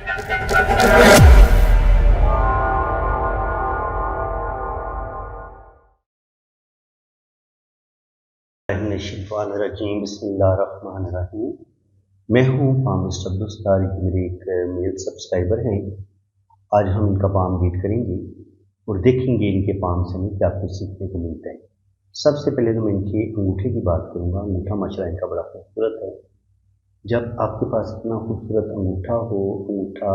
बिस्मिल्लाहिर्रहमानिर्रहीम। मैं हूँ पाम मिस्टर अब्दुल, मेरे एक मेल सब्सक्राइबर हैं। आज हम इनका पाम रीड करेंगे और देखेंगे इनके पाम से हमें क्या कुछ सीखने को मिलता है। सबसे पहले तो मैं इनके अंगूठे की बात करूँगा। अंगूठा माशाल्लाह इनका बड़ा खूबसूरत है। जब आपके पास इतना खूबसूरत अंगूठा हो, अंगूठा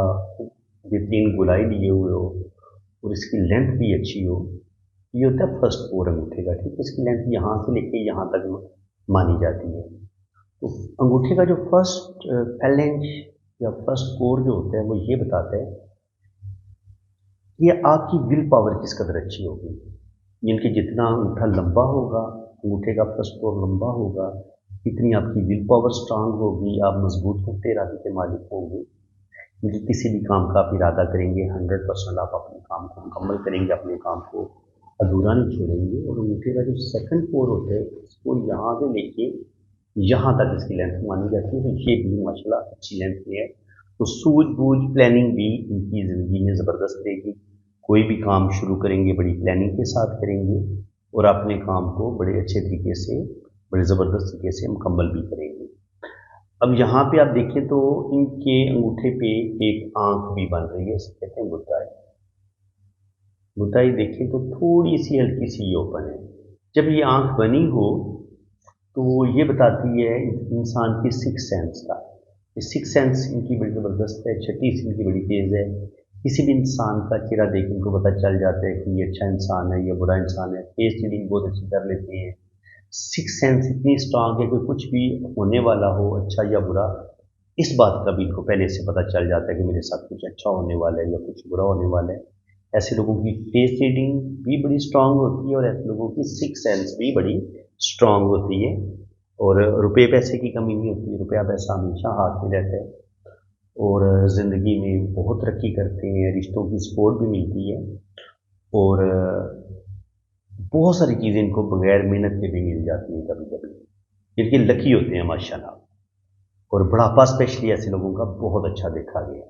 बेहतरीन गोलाई लिए हुए हो और इसकी लेंथ भी अच्छी हो, ये होता है फर्स्ट कोर अंगूठे का। ठीक है, इसकी लेंथ यहाँ से लेके यहाँ तक मानी जाती है। तो अंगूठे का जो फर्स्ट फैलेंज या फर्स्ट कोर जो होता है वो ये बताता है कि आपकी विल पावर किस कदर अच्छी होगी। यानी जितना अंगूठा लंबा होगा, अंगूठे का फर्स्ट कोर लंबा होगा, इतनी आपकी विल पावर स्ट्रांग होगी, आप मजबूत होते इरादे के मालिक होंगे। क्योंकि किसी भी काम का आप इरादा करेंगे 100% आप अपने काम को मुकम्मल करेंगे, अपने काम को अधूरा नहीं छोड़ेंगे। और अंगूठे का जो सेकंड कोर होता है इसको यहाँ से लेके यहाँ तक इसकी लेंथ मानी जाती है। तो ये भी माशाल्लाह अच्छी लेंथ में है। तो सूझबूझ प्लानिंग भी इनकी ज़िंदगी में ज़बरदस्त रहेगी। कोई भी काम शुरू करेंगे बड़ी प्लानिंग के साथ करेंगे और अपने काम को बड़े अच्छे तरीके से, बड़े ज़बरदस्त तरीके से मुकम्मल भी करेंगे। अब यहाँ पे आप देखें तो इनके अंगूठे पे एक आंख भी बन रही है, इसे कहते हैं बुताई। बुताई देखें तो थोड़ी सी हल्की सी ओपन है। जब ये आंख बनी हो तो ये बताती है इंसान की सिक्स सेंस का। ये सिक्स सेंस इनकी बड़ी ज़बरदस्त है, छठी इनकी बड़ी तेज़ है। किसी भी इंसान का चेहरा देख इनको पता चल जाता है कि ये अच्छा इंसान है, ये बुरा इंसान है। फेस रीडिंग बहुत अच्छी कर लेते हैं। सिक्स सेंस इतनी स्ट्रांग है कि कुछ भी होने वाला हो, अच्छा या बुरा, इस बात का भी इनको पहले से पता चल जाता है कि मेरे साथ कुछ अच्छा होने वाला है या कुछ बुरा होने वाला है। ऐसे लोगों की फेस रीडिंग भी बड़ी स्ट्रांग होती है और ऐसे लोगों की सिक्स सेंस भी बड़ी स्ट्रांग होती है। और रुपये पैसे की कमी नहीं होती, रुपया पैसा हमेशा हाथ में रहता है और ज़िंदगी में बहुत तरक्की करते हैं, रिश्तों की सपोर्ट भी मिलती है और बहुत सारी चीज़ें इनको बगैर मेहनत के भी मिल जाती हैं कभी कभी। इनके लकी होते हैं माशाल्लाह। और बुढ़ापा स्पेशली ऐसे लोगों का बहुत अच्छा देखा गया।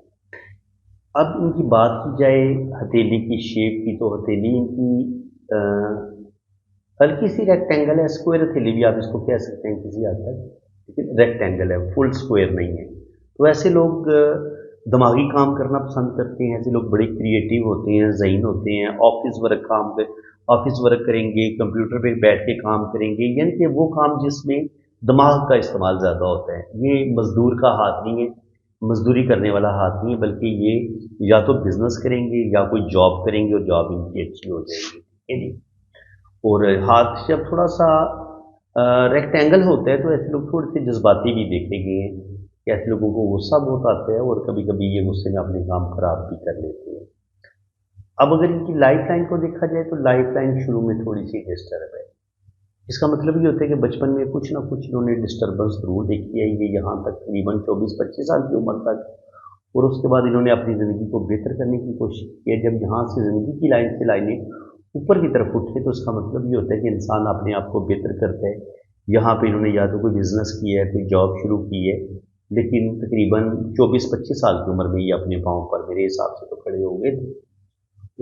अब इनकी बात की जाए हथेली की शेप की, तो हथेली इनकी हल्की सी रेक्टेंगल है, स्क्वायर हथेली भी आप इसको कह सकते हैं किसी हद तक, लेकिन रेक्टेंगल है, फुल स्क्वायर नहीं है। तो ऐसे लोग दिमागी काम करना पसंद करते हैं। ऐसे लोग बड़े क्रिएटिव होते हैं, ज़हीन होते हैं। ऑफिस वर्क करेंगे, कंप्यूटर पे बैठ के काम करेंगे, यानी कि वो काम जिसमें दिमाग का इस्तेमाल ज़्यादा होता है। ये मजदूर का हाथ नहीं है, मजदूरी करने वाला हाथ नहीं है, बल्कि ये या तो बिजनेस करेंगे या कोई जॉब करेंगे और जॉब इनकी अच्छी हो जाएगी। ठीक है जी। और हाथ जब थोड़ा सा रेक्टेंगल होता है तो ऐसे लोग थोड़े से जज्बाती भी देखे गए हैं कि ऐसे लोगों को गुस्सा बहुत आता है और कभी कभी ये गुस्से में अपने काम खराब भी कर लेते हैं। अब अगर इनकी लाइफ लाइन को देखा जाए तो लाइफ लाइन शुरू में थोड़ी सी डिस्टर्ब है। इसका मतलब ये होता है कि बचपन में कुछ ना कुछ इन्होंने डिस्टर्बेंस जरूर देखी है। ये यहाँ तक तकरीबन 24-25 साल की उम्र तक, और उसके बाद इन्होंने अपनी ज़िंदगी को बेहतर करने की कोशिश की है। जब यहाँ से ज़िंदगी की लाइन से लाइनें ऊपर की तरफ उठे तो इसका मतलब ये होता है कि इंसान अपने आप को बेहतर करता है। यहाँ पे इन्होंने या तो कोई बिजनेस किया है, कोई जॉब शुरू की है, लेकिन तकरीबन 24-25 साल की उम्र में ये अपने पाँव पर मेरे हिसाब से तो खड़े हो गए थे।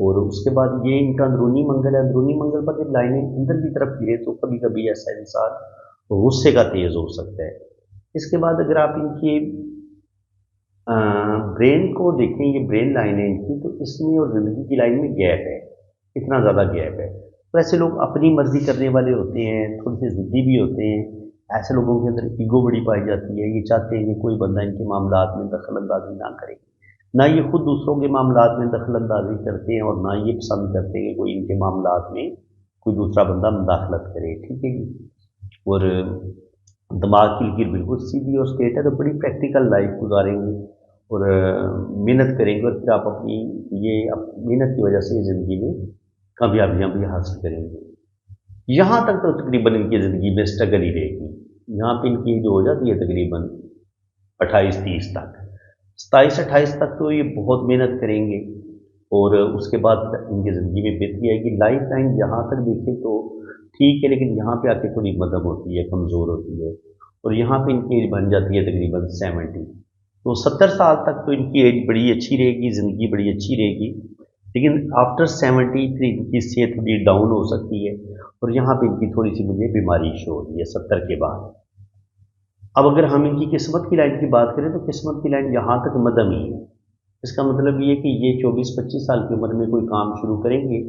और उसके बाद ये इनका अंदरूनी मंगल है। अंदरूनी मंगल पर जब लाइनें अंदर की तरफ गिरे तो कभी कभी ऐसा इंसान गुस्से का तेज हो सकता है। इसके बाद अगर आप इनकी ब्रेन को देखें, ये ब्रेन लाइन है इनकी, तो इसमें और ज़िंदगी की लाइन में गैप है, इतना ज़्यादा गैप है। तो ऐसे लोग अपनी मर्जी करने वाले होते हैं, थोड़े से ज़िद्दी भी होते हैं। ऐसे लोगों के अंदर ईगो बड़ी पाई जाती है। ये चाहते हैं कि कोई बंदा इनके मामलात में दखल अंदाजी ना करे। ना ये खुद दूसरों के मामलात में दखल अंदाजी करते हैं और ना ये पसंद करते हैं कि कोई इनके मामलात में कोई दूसरा बंदा मुदाखलत करे। ठीक है जी। और दिमाग की लकीर बिल्कुल सीधी और स्ट्रेट है, तो बड़ी प्रैक्टिकल लाइफ गुजारेंगे और मेहनत करेंगे और फिर आप अपनी मेहनत की वजह से ज़िंदगी में कामयाबियाँ भी हासिल करेंगे। यहाँ तक तो तकरीबन इनकी ज़िंदगी में स्ट्रगल ही रहेगी। यहाँ पे इनकी जो हो जाती है तकरीबन 28-30 तक, 27-28 तक तो ये बहुत मेहनत करेंगे और उसके बाद इनकी ज़िंदगी में बेहतरी आएगी। लाइफ लाइन यहाँ तक देखें तो ठीक है, लेकिन यहाँ पे आके थोड़ी मध्यम होती है, कमज़ोर होती है और यहाँ पे इनकी एज बन जाती है तकरीबन 70। तो 70 साल तक तो इनकी एज बड़ी अच्छी रहेगी, ज़िंदगी बड़ी अच्छी रहेगी, लेकिन आफ्टर 70 फिर इनकी सेहत थोड़ी डाउन हो सकती है और यहाँ पे इनकी थोड़ी सी मुझे बीमारी शो हो रही है 70 के बाद। अब अगर हम इनकी किस्मत की लाइन की बात करें तो किस्मत की लाइन यहाँ तक मध्यम ही है। इसका मतलब ये कि ये 24-25 साल की उम्र में कोई काम शुरू करेंगे,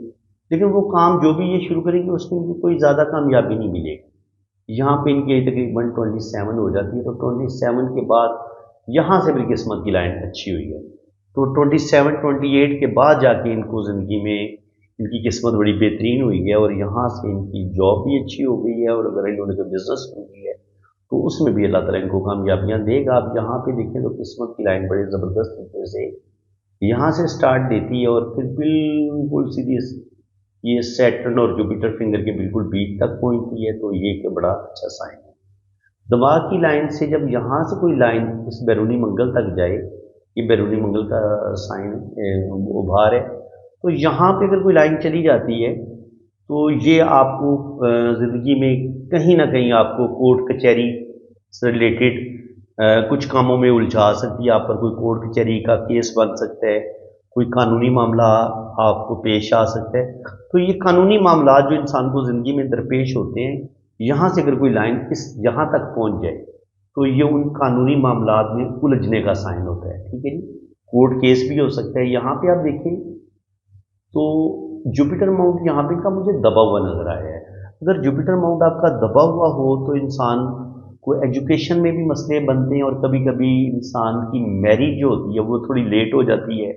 लेकिन वो काम जो भी ये शुरू करेंगे उसमें इनको कोई ज़्यादा कामयाबी नहीं मिलेगी। यहाँ पे इनकी एज तकरीबन 27 हो जाती है, तो 27 के बाद यहाँ से फिर किस्मत की लाइन अच्छी हुई है। तो 27-28 के बाद जाके इनको ज़िंदगी में इनकी किस्मत बड़ी बेहतरीन हुई है और यहाँ से इनकी जॉब भी अच्छी हो गई है और अगर इन्होंने कोई बिज़नेस शुरू किया है तो उसमें भी अल्लाह ताला इनको कामयाबियाँ देगा। आप यहाँ पे देखें तो किस्मत की लाइन बड़े ज़बरदस्त तरीके से यहाँ से स्टार्ट देती है और फिर बिल्कुल सीधी ये सैटर्न और जुपिटर फिंगर के बिल्कुल बीच तक पहुँचती है, तो ये एक बड़ा अच्छा साइन है। दिमाग की लाइन से जब यहाँ से कोई लाइन इस बैरूनी मंगल तक जाए, ये बैरूनी मंगल का साइन उभार है, तो यहाँ पे अगर कोई लाइन चली जाती है तो ये आपको ज़िंदगी में कहीं ना कहीं आपको कोर्ट कचहरी से रिलेटेड कुछ कामों में उलझा सकती है। आप पर कोई कोर्ट कचहरी का केस बन सकता है, कोई कानूनी मामला आपको पेश आ सकता है। तो ये कानूनी मामला जो इंसान को ज़िंदगी में दरपेश होते हैं, यहाँ से अगर कोई लाइन इस यहाँ तक पहुँच जाए तो ये उन कानूनी मामलात में उलझने का साइन होता है। ठीक है जी, कोर्ट केस भी हो सकता है। यहाँ पे आप देखें तो जुपिटर माउंट यहाँ पे का मुझे दबा हुआ नजर आया है। अगर जुपिटर माउंट आपका दबा हुआ हो तो इंसान को एजुकेशन में भी मसले बनते हैं और कभी कभी इंसान की मैरिज जो होती है वो थोड़ी लेट हो जाती है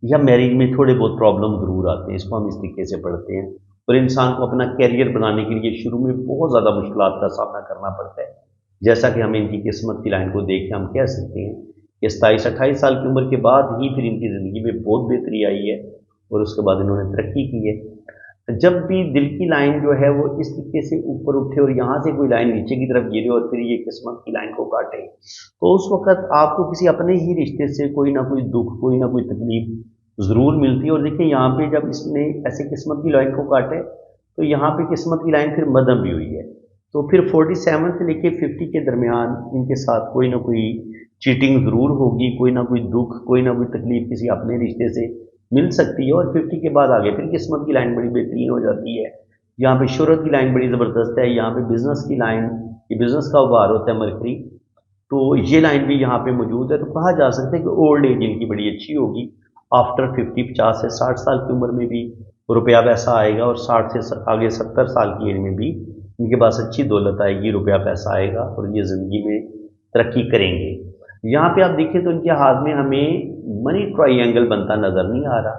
या मैरिज में थोड़े बहुत प्रॉब्लम ज़रूर आते हैं। इसको हम इस तरीके से पढ़ते हैं और इंसान को अपना कैरियर बनाने के लिए शुरू में बहुत ज़्यादा मुश्किलात का सामना करना पड़ता है। जैसा कि हम इनकी किस्मत की लाइन को देख के हम कह सकते हैं कि 27-28 साल की उम्र के बाद ही फिर इनकी ज़िंदगी में बहुत बेहतरी आई है और उसके बाद इन्होंने तरक्की की है। जब भी दिल की लाइन जो है वो इस तरीके से ऊपर उठे और यहाँ से कोई लाइन नीचे की तरफ गिरे और फिर ये किस्मत की लाइन को काटे, तो उस वक्त आपको किसी अपने ही रिश्ते से कोई ना कोई दुख, कोई ना कोई तकलीफ ज़रूर मिलती है। और देखिए यहाँ पे जब इसने ऐसे किस्मत की लाइन को काटे तो यहाँ पे किस्मत की लाइन फिर मध्यम भी हुई है। तो फिर 47 से लेके 50 के दरमियान इनके साथ कोई ना कोई चीटिंग ज़रूर होगी, कोई ना कोई दुख, कोई ना कोई तकलीफ किसी अपने रिश्ते से मिल सकती है। और 50 के बाद आगे फिर किस्मत की लाइन बड़ी बेहतरीन हो जाती है। यहाँ पे शोहरत की लाइन बड़ी ज़बरदस्त है। यहाँ पे बिजनेस की लाइन, ये बिजनेस का उभार होता है मरकरी, तो ये लाइन भी यहाँ पे मौजूद है। तो कहा जा सकता है कि ओल्ड एज इनकी बड़ी अच्छी होगी। आफ्टर 50 से 60 साल की उम्र में भी रुपया पैसा आएगा और 60 से आगे 70 साल की एज में भी इनके पास अच्छी दौलत आएगी, रुपया पैसा आएगा और ये ज़िंदगी में तरक्की करेंगे। यहाँ पे आप देखें तो इनके हाथ में हमें मनी ट्रायंगल बनता नज़र नहीं आ रहा।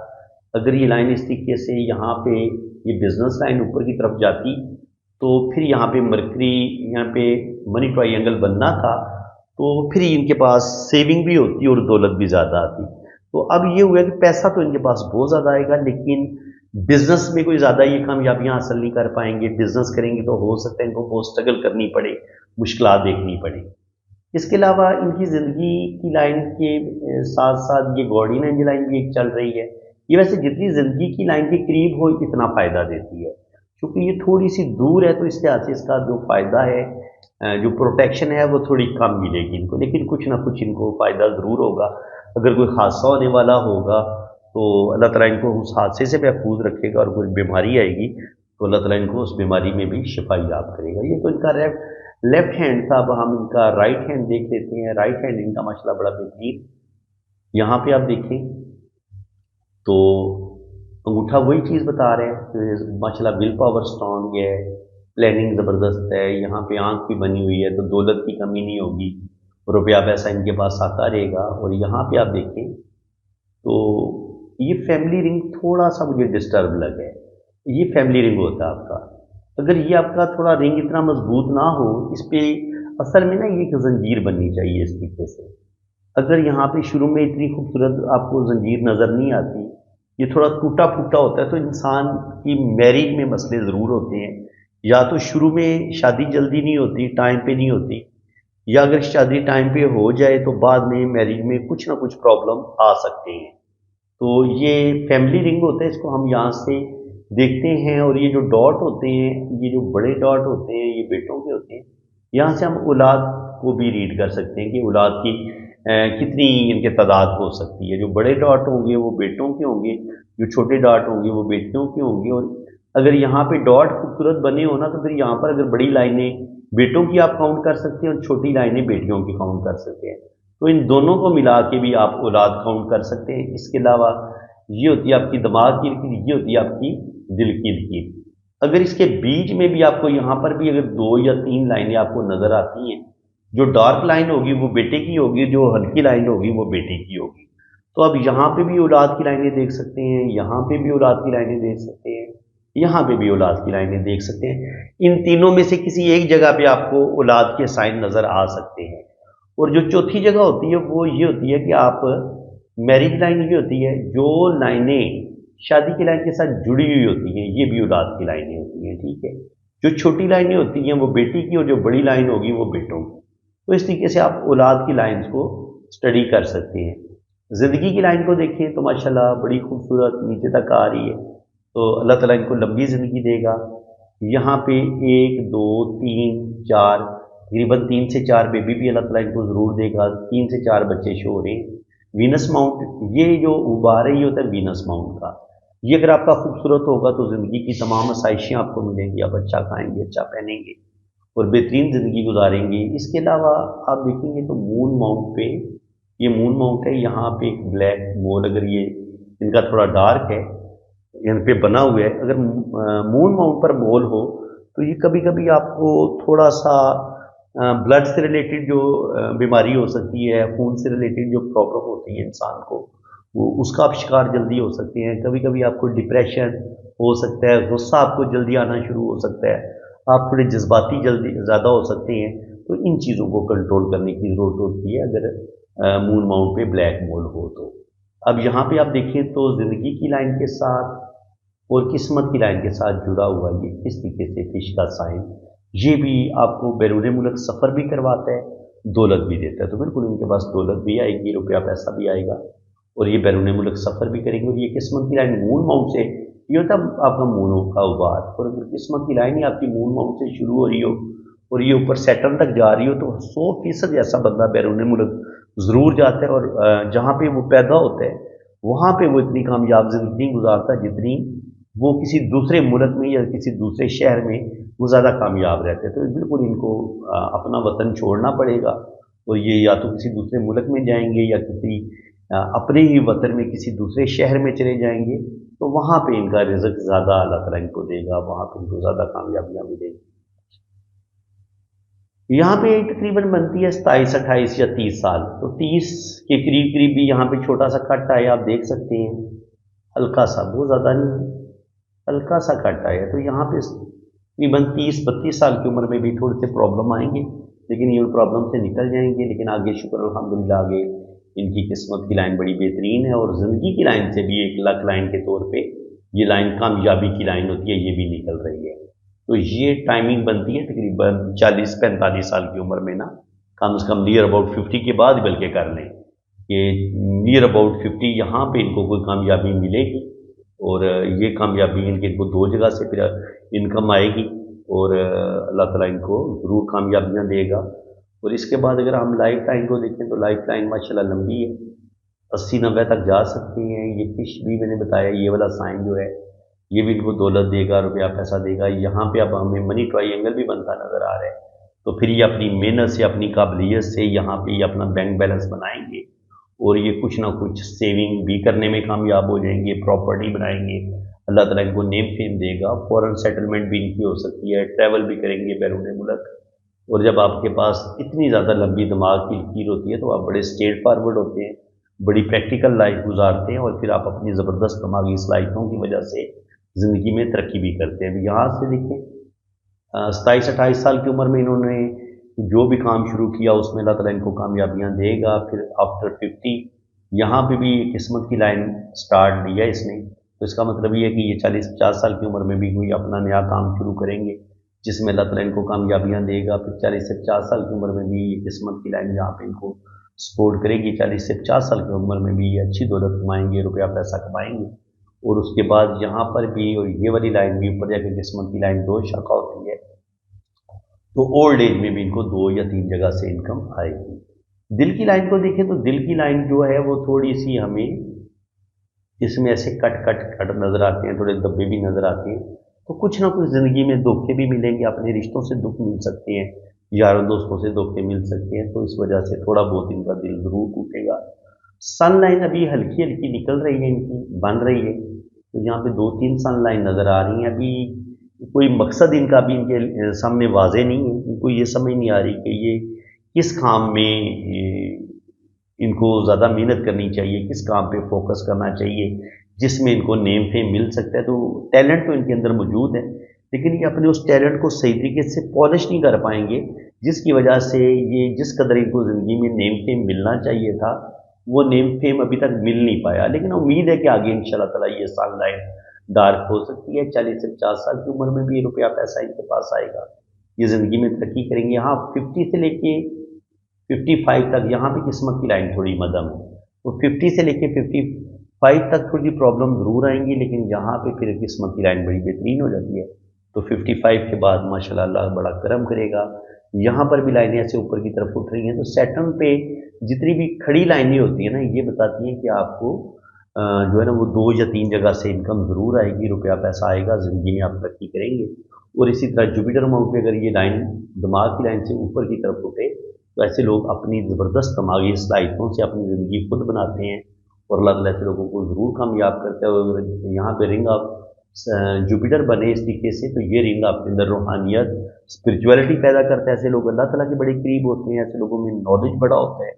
अगर ये लाइन इस तरीके से यहाँ पे ये बिजनेस लाइन ऊपर की तरफ जाती तो फिर यहाँ पे मरकरी, यहाँ पे मनी ट्रायंगल बनना था, तो फिर इनके पास सेविंग भी होती और दौलत भी ज़्यादा आती। तो अब ये हुआ कि पैसा तो इनके पास बहुत ज़्यादा आएगा, लेकिन बिजनेस में कोई ज़्यादा ये कामयाबियाँ हासिल नहीं कर पाएंगे। बिजनेस करेंगे तो हो सकता है इनको बहुत स्ट्रगल करनी पड़े, मुश्किलात देखनी पड़े। इसके अलावा इनकी ज़िंदगी की लाइन के साथ साथ ये गॉर्डियन एंजल लाइन भी एक चल रही है। ये वैसे जितनी ज़िंदगी की लाइन के करीब हो इतना फ़ायदा देती है, क्योंकि ये थोड़ी सी दूर है तो इस लिहाज से इसका जो फ़ायदा है, जो प्रोटेक्शन है वो थोड़ी कम मिलेगी इनको, लेकिन कुछ ना कुछ इनको फ़ायदा ज़रूर होगा। अगर कोई हादसा होने वाला होगा तो अल्लाह ताला इनको उस हादसे से महफूज रखेगा, और कोई बीमारी आएगी तो अल्लाह ताला इनको उस बीमारी में भी शिफा याब करेगा। ये तो इनका लेफ्ट हैंड था। अब हम इनका राइट हैंड देख लेते हैं। राइट हैंड इनका माशाल्लाह बड़ा बेहतरीन। यहाँ पे आप देखें तो अंगूठा वही चीज़ बता रहे हैं कि माशाल्लाह विल पावर स्ट्रांग है, प्लानिंग ज़बरदस्त है। यहाँ पे आंख भी बनी हुई है तो दौलत की कमी नहीं होगी, रुपया पैसा इनके पास आता रहेगा। और यहाँ पे आप देखें तो ये फैमिली रिंग थोड़ा सा मुझे डिस्टर्ब लगा है। ये फैमिली रिंग होता है आपका, अगर ये आपका थोड़ा रिंग इतना मजबूत ना हो, इस पे असल में ना ये एक जंजीर बननी चाहिए इस तरीके से। अगर यहाँ पे शुरू में इतनी खूबसूरत आपको जंजीर नज़र नहीं आती, ये थोड़ा टूटा फूटा होता है, तो इंसान की मैरिज में मसले ज़रूर होते हैं। या तो शुरू में शादी जल्दी नहीं होती, टाइम पे नहीं होती, या अगर शादी टाइम पे हो जाए तो बाद में मैरिज में कुछ ना कुछ प्रॉब्लम आ सकते हैं। तो ये फैमिली रिंग होता है, इसको हम यहाँ से देखते हैं। और ये जो डॉट होते हैं, ये जो बड़े डॉट होते हैं, ये बेटों के होते हैं। यहाँ से हम औलाद को भी रीड कर सकते हैं कि औलाद की कितनी इनके तादाद हो सकती है। जो बड़े डॉट होंगे वो बेटों के होंगे, जो छोटे डॉट होंगे वो बेटियों के होंगे। और अगर यहाँ पे डॉट खूबसूरत बने हो ना, तो फिर यहाँ पर अगर बड़ी लाइनें बेटों की आप काउंट कर सकते हैं और छोटी लाइनें बेटियों की काउंट कर सकते हैं। तो इन दोनों को मिला के भी आप औलाद काउंट कर सकते हैं। इसके अलावा ये होती है आपकी दिमाग की लकीर, ये होती है आपकी दिल की लकीर। अगर इसके बीच में भी आपको यहाँ पर भी अगर 2 या 3 लाइनें आपको नजर आती हैं, जो डार्क लाइन होगी वो बेटे की होगी, जो हल्की लाइन होगी वो बेटे की होगी। तो अब यहाँ पे भी औलाद की लाइनें देख सकते हैं, यहाँ पे भी औलाद की लाइनें देख सकते हैं, यहाँ पे भी औलाद की लाइनें देख सकते हैं। इन तीनों में से किसी एक जगह पे आपको औलाद के साइन नजर आ सकते हैं। और जो चौथी जगह होती है वो ये होती है कि आप मैरिज लाइन ये होती है, जो लाइनें शादी की लाइन के साथ जुड़ी हुई होती हैं, ये भी औलाद की लाइनें होती हैं। ठीक है, जो छोटी लाइनें होती हैं वो बेटी की, और जो बड़ी लाइन होगी वो बेटों की। तो इस तरीके से आप औलाद की लाइन्स को स्टडी कर सकते हैं। ज़िंदगी की लाइन को देखें तो माशाल्लाह बड़ी खूबसूरत नीचे तक आ रही है। तो अल्लाह ताला इनको लंबी ज़िंदगी देगा। यहाँ पे 1 2 3 4 तकरीबन 3 से 4 बेबी भी अल्लाह ताला इनको ज़रूर देगा। 3 से 4 बच्चे शो हो रहे हैं। वीनस माउंट, ये जो उबार है ये होता है वीनस माउंट का। ये अगर आपका खूबसूरत होगा तो ज़िंदगी की तमाम आसाइशें आपको मिलेंगी। आप अच्छा खाएंगे, अच्छा पहनेंगे और बेहतरीन ज़िंदगी गुजारेंगे। इसके अलावा आप देखेंगे तो मून माउंट पे, ये मून माउंट है, यहाँ पे एक ब्लैक मोल, अगर ये इनका थोड़ा डार्क है, यहाँ पे बना हुआ है। अगर मून माउंट पर मोल हो तो ये कभी कभी आपको थोड़ा सा ब्लड से रिलेटेड जो बीमारी हो सकती है, खून से रिलेटेड जो प्रॉब्लम होती है इंसान को, वो उसका आप शिकार जल्दी हो सकते हैं। कभी कभी आपको डिप्रेशन हो सकता है, गुस्सा आपको जल्दी आना शुरू हो सकता है, आप थोड़े जज्बाती जल्दी ज़्यादा हो सकते हैं। तो इन चीज़ों को कंट्रोल करने की ज़रूरत होती है अगर मून माउंट पे ब्लैक मोल हो तो। अब यहाँ पे आप देखें तो ज़िंदगी की लाइन के साथ और किस्मत की लाइन के साथ जुड़ा हुआ ये किस तरीके से फिश का साइन, ये भी आपको बैरून मुल्क सफ़र भी करवाता है, दौलत भी देता है। तो बिल्कुल इनके पास दौलत भी आएगी, रुपया पैसा भी आएगा और ये बैरून मुल्क सफ़र भी करेंगे। और ये किस्मत की लाइन मून माउंट से, ये होता है आपका मूनों का उबार। और अगर किस्मत की लाइन ही आपकी मून माउंट से शुरू हो रही हो और ये ऊपर सैटर्न तक जा रही हो तो 100% ऐसा बंदा बैरून मुल्क ज़रूर जाता है। और जहाँ पे वो पैदा होता है वहाँ पे वो इतनी कामयाब ज़िंदगी नहीं गुजारता जितनी वो किसी दूसरे मुल्क में या किसी दूसरे शहर में वो ज़्यादा कामयाब रहते हैं। तो बिल्कुल इनको अपना वतन छोड़ना पड़ेगा और ये या तो किसी दूसरे मुल्क में जाएंगे या किसी अपने ही वतन में किसी दूसरे शहर में चले जाएंगे। तो वहाँ पे इनका रिज़्क ज़्यादा अल्लाह ताला इनको देगा, वहाँ पे इनको ज़्यादा कामयाबियाँ मिलेंगी। यहाँ पे तकरीबन बनती है 27 28 या 30 साल। तो 30 के करीब करीब भी यहाँ पे छोटा सा कट आया, आप देख सकते हैं, हल्का सा, बहुत ज़्यादा नहीं, हल्का सा कट आया। तो यहाँ पे तकरीबन 30 32 साल की उम्र में भी थोड़े से प्रॉब्लम आएंगे, लेकिन ये प्रॉब्लम से निकल जाएंगे। लेकिन आगे शुक्र अल्हम्दुलिल्लाह आगे इनकी किस्मत की लाइन बड़ी बेहतरीन है और ज़िंदगी की लाइन से भी एक लक लाइन के तौर पे ये लाइन कामयाबी की लाइन होती है, ये भी निकल रही है। तो ये टाइमिंग बनती है तकरीबन 40 45 साल की उम्र में ना, कम से कम नियर अबाउट 50 के बाद बल्कि कर लें कि नियर अबाउट 50 यहाँ पे इनको कोई कामयाबी मिलेगी। और ये कामयाबी इनको 2 जगह से फिर इनकम आएगी और अल्लाह ताला इनको ज़रूर कामयाबियाँ देगा। और इसके बाद अगर हम लाइफ लाइन को देखें तो लाइफ लाइन माशाल्लाह लंबी है, 80 90 तक जा सकती हैं। ये फिश भी मैंने बताया, ये वाला साइन जो है ये भी इनको दौलत देगा, रुपया पैसा देगा। यहाँ पे अब हमें मनी ट्रायंगल भी बनता नज़र आ रहा है। तो फिर ये अपनी मेहनत से, अपनी काबिलियत से यहाँ पे ये अपना बैंक बैलेंस बनाएंगे और ये कुछ ना कुछ सेविंग भी करने में कामयाब हो जाएंगे, प्रॉपर्टी बनाएंगे, अल्लाह ताला इनको नेम फेम देगा। फॉरेन सेटलमेंट भी इनकी हो सकती है, ट्रैवल भी करेंगे बैरून मुल्क। और जब आपके पास इतनी ज़्यादा लंबी दिमाग की लकीर होती है तो आप बड़े स्ट्रेट फॉरवर्ड होते हैं, बड़ी प्रैक्टिकल लाइफ गुजारते हैं और फिर आप अपनी ज़बरदस्त दिमागी सलाहियतों की वजह से ज़िंदगी में तरक्की भी करते हैं। यहाँ से देखें 27 28 साल की उम्र में इन्होंने जो भी काम शुरू किया उसमें अल्लाह ताला इनको कामयाबियाँ देगा। फिर आफ्टर 50 यहाँ पे भी किस्मत की लाइन स्टार्ट दी है इसने। तो इसका मतलब ये है कि ये 40 50 साल की उम्र में भी कोई अपना नया काम शुरू करेंगे जिसमें अल्लाह ताला इनको कामयाबियाँ देगा। फिर 40 से 50 साल की उम्र में भी ये किस्मत की लाइन यहाँ पे इनको सपोर्ट करेगी। 40 से 50 साल की उम्र में भी ये अच्छी दौलत कमाएंगे, रुपया पैसा कमाएंगे। और उसके बाद यहाँ पर भी और ये वाली लाइन भी ऊपर जाकर किस्मत की लाइन 2 शाखा होती है। तो ओल्ड एज में भी इनको 2 या 3 जगह से इनकम आएगी। दिल की लाइन को देखें तो दिल की लाइन जो है वो थोड़ी सी हमें इसमें ऐसे कट कट कट नज़र आते हैं, थोड़े धब्बे भी नज़र आते हैं। तो कुछ ना कुछ ज़िंदगी में धोखे भी मिलेंगे, अपने रिश्तों से दुख मिल सकते हैं, यारों दोस्तों से धोखे मिल सकते हैं, तो इस वजह से थोड़ा बहुत इनका दिल ज़रूर टूटेगा। सनलाइन अभी हल्की हल्की निकल रही है, इनकी बन रही है, तो यहाँ पे 2-3 सनलाइन नज़र आ रही हैं। अभी कोई मकसद इनका भी इनके सामने वाज़ेह नहीं है, इनको ये समझ नहीं आ रही कि ये किस काम में इनको ज़्यादा मेहनत करनी चाहिए, किस काम पे फोकस करना चाहिए जिसमें इनको नेम फेम मिल सकता है। तो टैलेंट तो इनके अंदर मौजूद है, लेकिन ये अपने उस टैलेंट को सही तरीके से पॉलिश नहीं कर पाएंगे, जिसकी वजह से ये जिस कदर इनको ज़िंदगी में नेम फेम मिलना चाहिए था, वो नेम फेम अभी तक मिल नहीं पाया। लेकिन उम्मीद है कि आगे इंशाल्लाह ताला ये सनलाइन डार्क हो सकती है। 40 से 50 साल की उम्र में भी ये रुपया पैसा इनके पास आएगा, ये ज़िंदगी में तरक्की करेंगे। हाँ, 50 से लेके 55 तक यहाँ भी किस्मत की लाइन थोड़ी मध्यम है, तो 50 से लेके 55 तक थोड़ी सी प्रॉब्लम ज़रूर आएंगी, लेकिन यहाँ पे फिर किस्मत की लाइन बड़ी बेहतरीन हो जाती है। तो 55 के बाद माशाल्लाह अल्लाह बड़ा करम करेगा। यहाँ पर भी लाइनें ऐसे ऊपर की तरफ उठ रही हैं, तो सैटर्न पे जितनी भी खड़ी लाइनें होती हैं ना, ये बताती हैं कि आपको जो है ना वो 2 या 3 जगह से इनकम ज़रूर आएगी, रुपया पैसा आएगा, ज़िंदगी में आप तरक्की करेंगे। और इसी तरह जुपिटर माउंट पे अगर ये लाइन दिमाग की लाइन से ऊपर की तरफ उठे, तो ऐसे लोग अपनी ज़बरदस्त दिमागी सलाहियतों से अपनी ज़िंदगी खुद बनाते हैं और अल्लाह ताला ऐसे लोगों को ज़रूर कामयाब करता है। और अगर यहाँ पे रिंग ऑफ जुपिटर बने इस तरीके से, तो ये रिंग आपके अंदर रूहानियत, स्पिरिचुअलिटी पैदा करता है। ऐसे लोग अल्लाह ताला के बड़े करीब होते हैं, ऐसे लोगों में नॉलेज बड़ा होता है,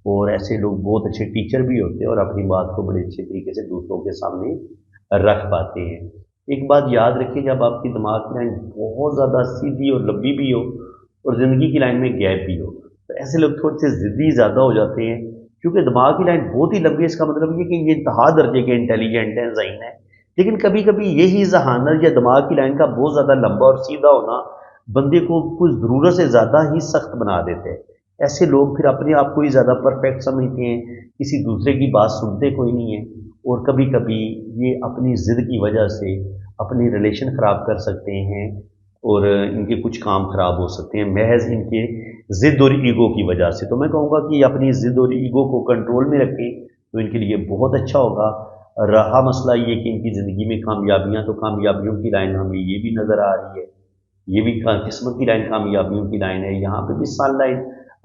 और ऐसे लोग बहुत अच्छे टीचर भी होते हैं और अपनी बात को बड़े अच्छे तरीके से दूसरों के सामने रख पाते हैं। एक बात याद रखिए, जब आपकी दिमाग की लाइन बहुत ज़्यादा सीधी और लंबी भी हो और ज़िंदगी की लाइन में गैप भी हो, तो ऐसे लोग थोड़े से ज़िद्दी ज़्यादा हो जाते हैं। क्योंकि दिमाग की लाइन बहुत ही लंबी है, इसका मतलब ये कि ये इंतहा दर्जे के इंटेलिजेंट हैं, ज़हीन है। लेकिन कभी कभी यही जहानत या दिमाग की लाइन का बहुत ज़्यादा लंबा और सीधा होना बंदे को कुछ ज़रूरत से ज़्यादा ही सख्त बना देते हैं। ऐसे लोग फिर अपने आप को ही ज़्यादा परफेक्ट समझते हैं, किसी दूसरे की बात सुनते कोई नहीं है, और कभी कभी ये अपनी ज़िद की वजह से अपनी रिलेशन ख़राब कर सकते हैं, और इनके कुछ काम ख़राब हो सकते हैं महज इनके ज़िद और ईगो की वजह से। तो मैं कहूँगा कि अपनी ज़िद और ईगो को कंट्रोल में रखें, तो इनके लिए बहुत अच्छा होगा। रहा मसला ये कि इनकी ज़िंदगी में कामयाबियाँ, तो कामयाबियों की लाइन हमें ये भी नज़र आ रही है, ये भी किस्मत की लाइन कामयाबियों की लाइन है। यहाँ पे भी सन लाइन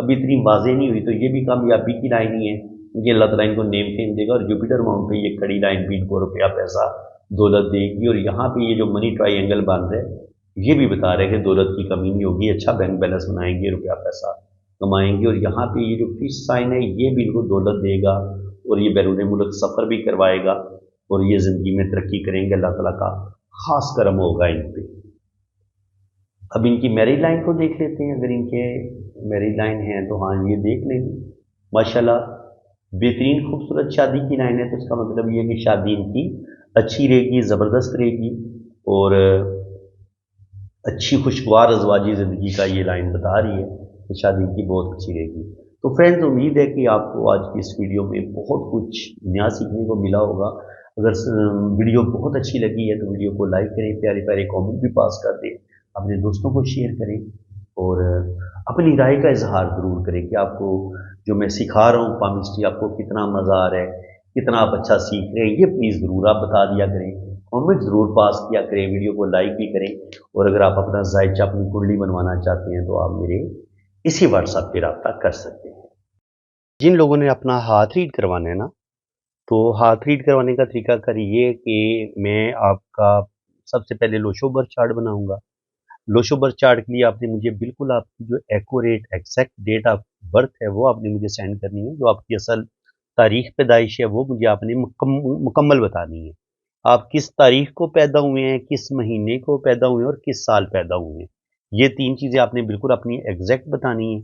अभी इतनी वाज़ेह नहीं हुई, तो ये भी कामयाबी की लाइन ही है। ये अल्लाह ताला इनको नेम फेम देगा, और जुपिटर माउंट पे ये खड़ी लाइन भी इनको रुपया पैसा दौलत देगी। और यहाँ पे ये जो मनी ट्राइंगल बन रहा है, ये भी बता रहे हैं कि दौलत की कमी नहीं होगी, अच्छा बैंक बैलेंस बनाएंगे, रुपया पैसा कमाएंगे। और यहाँ पे ये जो फिश साइन है, ये भी इनको दौलत देगा, और ये बैरून मुल्क सफ़र भी करवाएगा, और ये ज़िंदगी में तरक्की करेंगे। अल्लाह ताला का ख़ास करम होगा इन पे। अब इनकी मैरिज लाइन को देख लेते हैं। अगर इनके मैरिज लाइन है तो हाँ, ये देख लेंगे माशाल्लाह बेहतरीन खूबसूरत शादी की लाइन है, तो इसका मतलब ये है कि शादी इनकी अच्छी रहेगी, ज़बरदस्त रहेगी, और अच्छी खुशगवार अज़वाजी ज़िंदगी का ये लाइन बता रही है कि शादी इनकी बहुत अच्छी रहेगी। तो फ्रेंड्स, उम्मीद है कि आपको आज की इस वीडियो में बहुत कुछ नया सीखने को मिला होगा। अगर वीडियो बहुत अच्छी लगी है तो वीडियो को लाइक करें, प्यारे प्यारे कमेंट भी पास कर दें, अपने दोस्तों को शेयर करें, और अपनी राय का इजहार ज़रूर करें कि आपको जो मैं सिखा रहा हूँ पामिस्ट्री, आपको कितना मज़ा आ रहा है, कितना आप अच्छा सीख रहे हैं, ये प्लीज़ ज़रूर आप बता दिया करें। कमेंट ज़रूर पास किया करें, वीडियो को लाइक भी करें। और अगर आप अपना ज़ायचा अपनी कुंडली बनवाना चाहते हैं तो आप मेरे इसी व्हाट्सएप पे रब्ता कर सकते हैं। जिन लोगों ने अपना हाथ रीड करवाना है ना, तो हाथ रीड करवाने का तरीका कर ये कि मैं आपका सबसे पहले लोशो बर्थ चार्ट बनाऊंगा। लोशो बर्थ चार्ट के लिए आपने मुझे बिल्कुल आपकी जो accurate exact date of birth है वो आपने मुझे सेंड करनी है। जो आपकी असल तारीख पैदाइश है वो मुझे आपने मुकम्मल बतानी है। आप किस तारीख को पैदा हुए हैं, किस महीने को पैदा हुए हैं, और किस साल पैदा हुए हैं, ये 3 चीज़ें आपने बिल्कुल अपनी एग्जैक्ट बतानी है।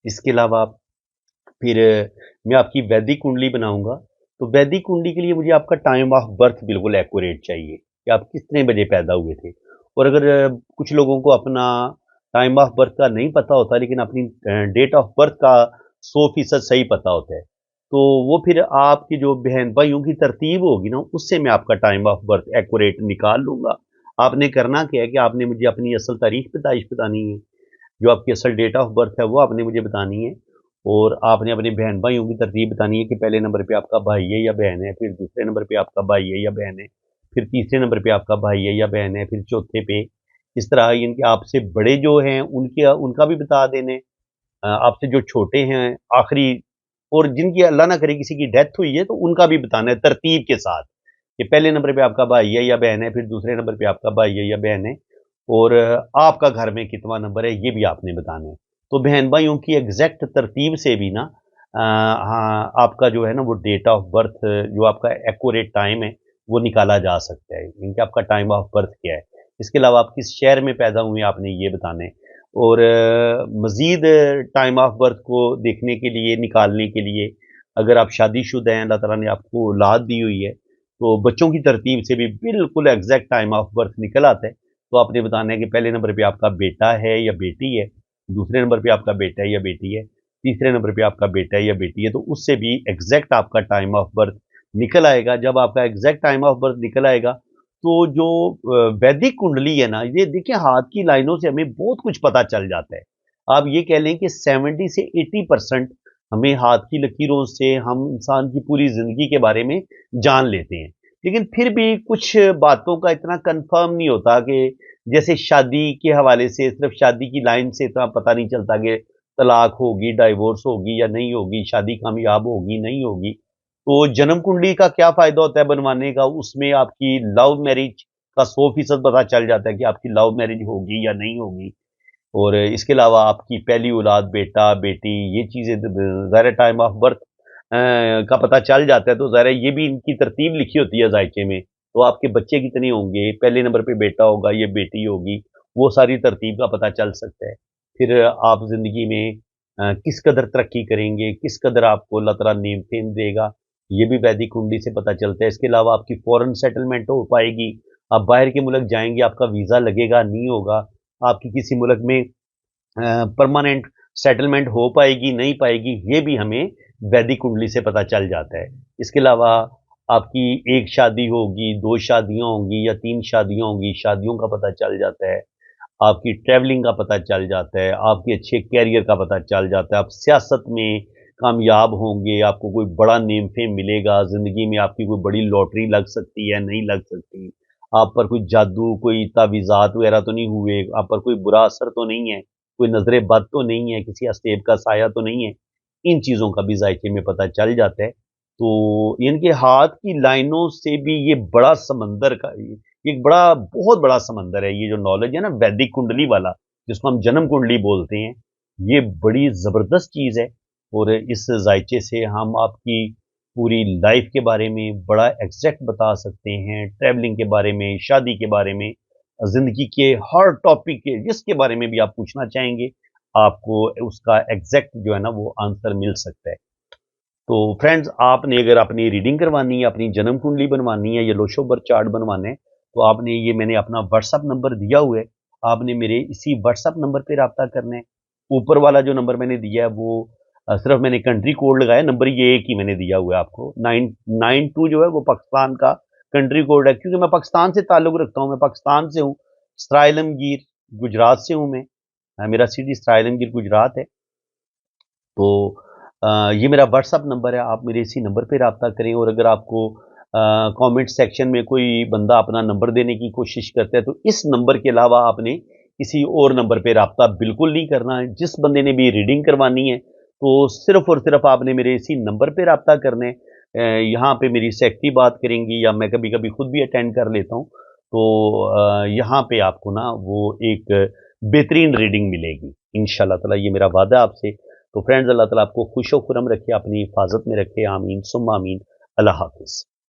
इसके अलावा फिर मैं आपकी वैदिक कुंडली बनाऊंगा। तो वैदिक कुंडली के लिए मुझे आपका टाइम ऑफ बर्थ बिल्कुल एक्यूरेट चाहिए कि आप कितने बजे पैदा हुए थे। और अगर कुछ लोगों को अपना टाइम ऑफ बर्थ का नहीं पता होता, लेकिन अपनी डेट ऑफ बर्थ का 100% सही पता होता है, तो वो फिर आपकी जो बहन भाइयों की तरतीब होगी ना, उससे मैं आपका टाइम ऑफ बर्थ एक्यूरेट निकाल लूँगा। आपने करना क्या है कि आपने मुझे अपनी असल तारीख पैदाइश बतानी है, जो आपकी असल डेट ऑफ बर्थ है वो आपने मुझे बतानी है। और आपने अपने बहन भाइयों की तरतीब बतानी है कि पहले नंबर पे आपका भाई है या बहन है, फिर दूसरे नंबर पे आपका भाई है या बहन है, फिर तीसरे नंबर पे आपका भाई है या बहन है, फिर चौथे पे इस तरह यानी कि आपसे बड़े जो हैं उनके उनका भी बता देने, आपसे जो छोटे हैं आखिरी, और जिनकी अल्लाह ना करे किसी की डेथ हुई है तो उनका भी बताना है तरतीब के साथ कि पहले नंबर पे आपका भाई है या बहन है, फिर दूसरे नंबर पे आपका भाई है या बहन है, और आपका घर में कितना नंबर है ये भी आपने बताना है। तो बहन भाइयों की एग्जैक्ट तरतीब से भी ना हाँ आपका जो है ना वो डेट ऑफ बर्थ जो आपका एक्यूरेट टाइम है वो निकाला जा सकता है, इनके आपका टाइम ऑफ बर्थ क्या है। इसके अलावा आप किस शहर में पैदा हुए आपने ये बताना है, और मज़ीद टाइम ऑफ बर्थ को देखने के लिए निकालने के लिए अगर आप शादीशुदा हैं, अल्लाह ताला ने आपको औलाद दी हुई है, तो बच्चों की तरतीब से भी बिल्कुल एग्जैक्ट टाइम ऑफ बर्थ निकल आता है। तो आपने बताना है कि पहले नंबर पे आपका बेटा है या बेटी है, दूसरे नंबर पे आपका बेटा है या बेटी है, तीसरे नंबर पे आपका बेटा है या बेटी है, तो उससे भी एग्जैक्ट आपका टाइम ऑफ बर्थ निकल आएगा। जब आपका एग्जैक्ट टाइम ऑफ बर्थ निकल आएगा तो जो वैदिक कुंडली है ना, ये देखिए हाथ की लाइनों से हमें बहुत कुछ पता चल जाता है। आप ये कह लें कि 70 से 80% हमें हाथ की लकीरों से हम इंसान की पूरी जिंदगी के बारे में जान लेते हैं। लेकिन फिर भी कुछ बातों का इतना कंफर्म नहीं होता कि जैसे शादी के हवाले से सिर्फ शादी की लाइन से इतना पता नहीं चलता कि तलाक होगी, डाइवोर्स होगी या नहीं होगी, शादी कामयाब होगी, नहीं होगी। तो जन्म कुंडली का क्या फ़ायदा होता है बनवाने का? उसमें आपकी लव मैरिज का 100% पता चल जाता है कि आपकी लव मैरिज होगी या नहीं होगी। और इसके अलावा आपकी पहली औलाद बेटा, बेटी ये चीज़ें ज़ाहिर टाइम ऑफ बर्थ का पता चल जाता है, तो ज़ाहिर ये भी इनकी तरतीब लिखी होती है ज़ायचे में। तो आपके बच्चे कितने होंगे, पहले नंबर पे बेटा होगा या बेटी होगी, वो सारी तरतीब का पता चल सकता है। फिर आप ज़िंदगी में किस कदर तरक्की करेंगे, किस कदर आपको अल्लाह ताला नेम फेम देगा, ये भी वैदिक कुंडली से पता चलता है। इसके अलावा आपकी फ़ॉरेन सेटलमेंट हो पाएगी, आप बाहर के मुल्क जाएँगे, आपका वीज़ा लगेगा, नहीं होगा, आपकी किसी मुल्क में परमानेंट सेटलमेंट हो पाएगी, नहीं पाएगी, ये भी हमें वैदिक कुंडली से पता चल जाता है। इसके अलावा आपकी 1 शादी होगी, 2 शादियाँ होंगी या 3 शादियाँ होंगी, शादियों का पता चल जाता है। आपकी ट्रैवलिंग का पता चल जाता है, आपके अच्छे करियर का पता चल जाता है, आप सियासत में कामयाब होंगे, आपको कोई बड़ा नेम फेम मिलेगा, ज़िंदगी में आपकी कोई बड़ी लॉटरी लग सकती है, नहीं लग सकती। आप पर कोई जादू, कोई तावीज़ात वगैरह तो नहीं हुए, आप पर कोई बुरा असर तो नहीं है, कोई नज़र बद तो नहीं है, किसी अस्तेब का साया तो नहीं है। इन चीज़ों का भी ज़ायके में पता चल जाता है। तो इनके हाथ की लाइनों से भी ये बड़ा समंदर का एक बड़ा बहुत बड़ा समंदर है, ये जो नॉलेज है ना वैदिक कुंडली वाला, जिसको हम जन्म कुंडली बोलते हैं, ये बड़ी ज़बरदस्त चीज़ है। और इस जायचे से हम आपकी पूरी लाइफ के बारे में बड़ा एग्जैक्ट बता सकते हैं, ट्रैवलिंग के बारे में, शादी के बारे में, ज़िंदगी के हर टॉपिक के जिसके बारे में भी आप पूछना चाहेंगे, आपको उसका एग्जैक्ट जो है ना वो आंसर मिल सकता है। तो फ्रेंड्स आपने अगर अपनी रीडिंग करवानी है, अपनी जन्म कुंडली बनवानी है या लोशो बर्थ चार्ट बनवाना है, तो आपने ये मैंने अपना व्हाट्सअप नंबर दिया हुआ है, आपने मेरे इसी व्हाट्सअप नंबर पे रब्ता करना है। ऊपर वाला जो नंबर मैंने दिया है वो सिर्फ मैंने कंट्री कोड लगाया, नंबर ये एक ही मैंने दिया हुआ है आपको। 992 जो है वो पाकिस्तान का कंट्री कोड है, क्योंकि मैं पाकिस्तान से ताल्लुक़ रखता हूँ, मैं पाकिस्तान से हूँ, सराय आलमगीर गुजरात से हूँ मैं। मेरा सिटी सराय आलमगीर गुजरात है। तो ये मेरा व्हाट्सअप नंबर है, आप मेरे इसी नंबर पे रब्ता करें। और अगर आपको कमेंट सेक्शन में कोई बंदा अपना नंबर देने की कोशिश करता है, तो इस नंबर के अलावा आपने किसी और नंबर पे रब्ता बिल्कुल नहीं करना है। जिस बंदे ने भी रीडिंग करवानी है, तो सिर्फ़ और सिर्फ़ आपने मेरे इसी नंबर पे रब्ता करना है। यहाँ पे मेरी सेक्रेटरी बात करेंगी या मैं कभी-कभी खुद भी अटेंड कर लेता हूँ। तो यहाँ पे आपको ना वो एक बेहतरीन रीडिंग मिलेगी इंशाअल्लाह ताला, ये मेरा वादा आपसे। तो फ्रेंड्स अल्लाह ताला आपको खुश व खुरम रखे, अपनी हिफाजत में रखे, आमीन सुम्मा आमीन। अल्लाह हाफ़िज़।